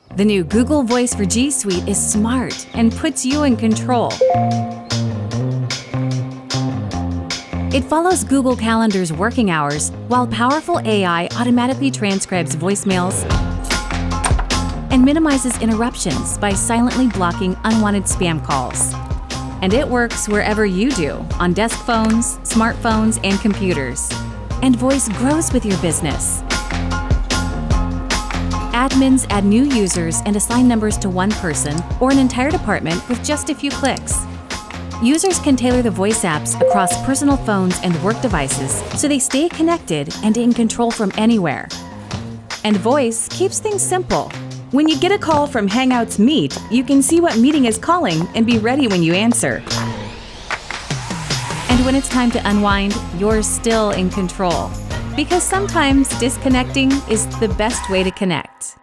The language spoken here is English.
The new Google Voice for G Suite is smart and puts you in control. It follows Google Calendar's working hours, while powerful AI automatically transcribes voicemails and minimizes interruptions by silently blocking unwanted spam calls. And it works wherever you do, on desk phones, smartphones, and computers. And Voice grows with your business. Admins add new users and assign numbers to one person or an entire department with just a few clicks. Users can tailor the Voice apps across personal phones and work devices so they stay connected and in control from anywhere. And Voice keeps things simple. When you get a call from Hangouts Meet, you can see what meeting is calling and be ready when you answer. And when it's time to unwind, you're still in control. Because sometimes disconnecting is the best way to connect.